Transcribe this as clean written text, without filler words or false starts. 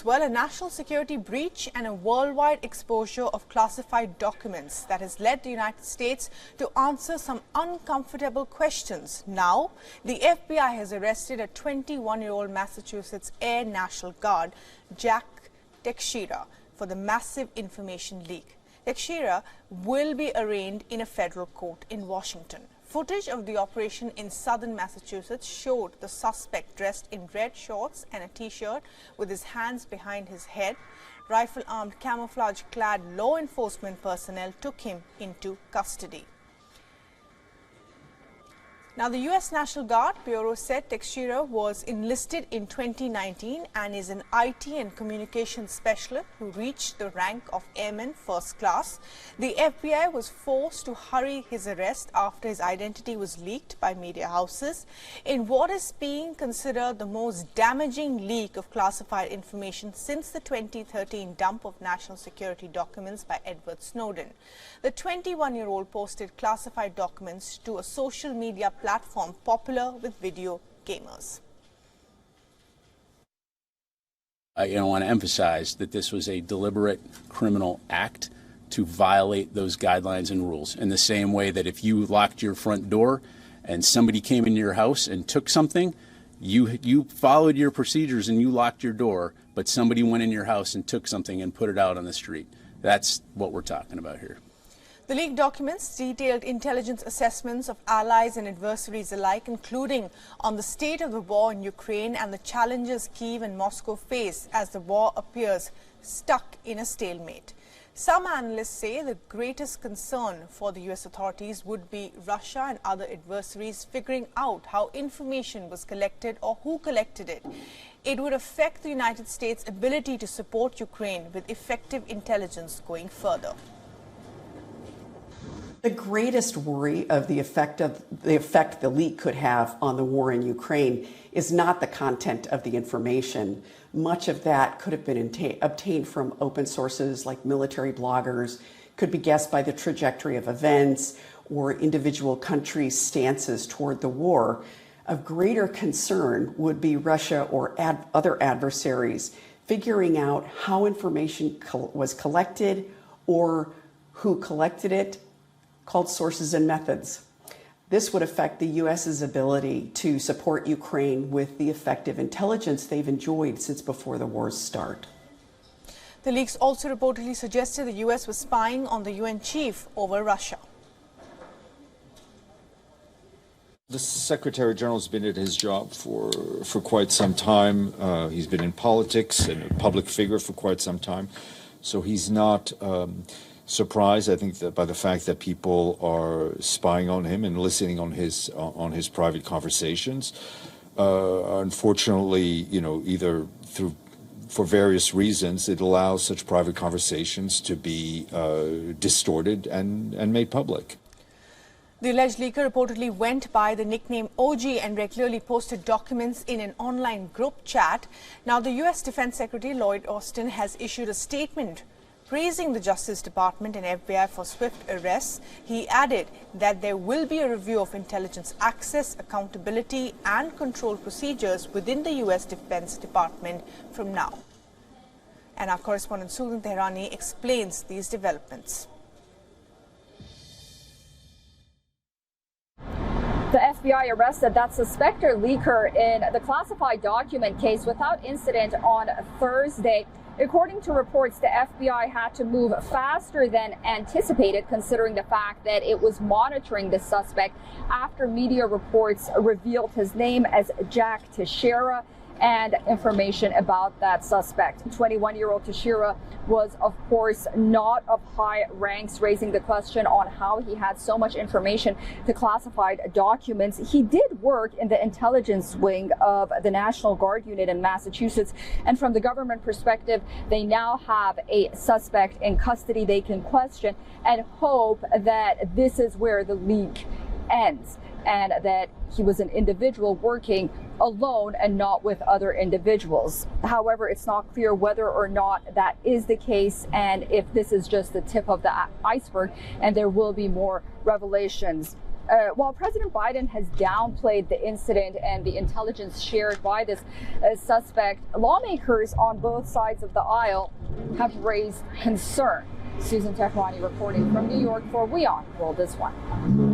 news? Well, a national security breach and a worldwide exposure of classified documents that has led the United States to answer some uncomfortable questions. Now, the FBI has arrested a 21-year-old Massachusetts Air National Guard, Jack Teixeira, for the massive information leak. Teixeira will be arraigned in a federal court in Washington. Footage of the operation in southern Massachusetts showed the suspect dressed in red shorts and a t-shirt with his hands behind his head. Rifle-armed, camouflage-clad law enforcement personnel took him into custody. Now, the U.S. National Guard Bureau said Teixeira was enlisted in 2019 and is an IT and communications specialist who reached the rank of airman first class. The FBI was forced to hurry his arrest after his identity was leaked by media houses in what is being considered the most damaging leak of classified information since the 2013 dump of national security documents by Edward Snowden. The 21-year-old posted classified documents to a social media platform popular with video gamers. I want to emphasize that this was a deliberate criminal act to violate those guidelines and rules, in the same way that if you locked your front door and somebody came into your house and took something, you followed your procedures and you locked your door, but somebody went in your house and took something and put it out on the street. That's what we're talking about here. The leaked documents detailed intelligence assessments of allies and adversaries alike, including on the state of the war in Ukraine and the challenges Kyiv and Moscow face as the war appears stuck in a stalemate. Some analysts say the greatest concern for the U.S. authorities would be Russia and other adversaries figuring out how information was collected or who collected it. It would affect the United States' ability to support Ukraine with effective intelligence going further. The greatest worry of the effect the leak could have on the war in Ukraine is not the content of the information. Much of that could have been obtained from open sources like military bloggers, could be guessed by the trajectory of events or individual countries' stances toward the war. Of greater concern would be Russia or other adversaries figuring out how information was collected or who collected it, called sources and methods. This would affect the U.S.'s ability to support Ukraine with the effective intelligence they've enjoyed since before the war's start. The leaks also reportedly suggested the U.S. was spying on the UN chief over Russia. The Secretary General has been at his job for quite some time. He's been in politics and a public figure for quite some time. So he's not surprised, I think, by the fact that people are spying on him and listening on his private conversations. Unfortunately, either for various reasons, it allows such private conversations to be distorted and made public. The alleged leaker reportedly went by the nickname OG and regularly posted documents in an online group chat. Now, the U.S. Defense Secretary Lloyd Austin has issued a statement praising the Justice Department and FBI for swift arrests. He added that there will be a review of intelligence access, accountability and control procedures within the U.S. Defense Department from now. And our correspondent Sudan Tehrani explains these developments. The FBI arrested that suspected leaker in the classified document case without incident on Thursday. According to reports, the FBI had to move faster than anticipated, considering the fact that it was monitoring the suspect after media reports revealed his name as Jack Teixeira and information about that suspect. 21-year-old Teixeira was, of course, not of high ranks, raising the question on how he had so much information to classified documents. He did work in the intelligence wing of the National Guard unit in Massachusetts, and from the government perspective, they now have a suspect in custody they can question and hope that this is where the leak ends, and that he was an individual working alone and not with other individuals. However, it's not clear whether or not that is the case and if this is just the tip of the iceberg and there will be more revelations While President Biden has downplayed the incident and the intelligence shared by this suspect, lawmakers on both sides of the aisle have raised concern. Susan Tehwani reporting from New York for WION World This One.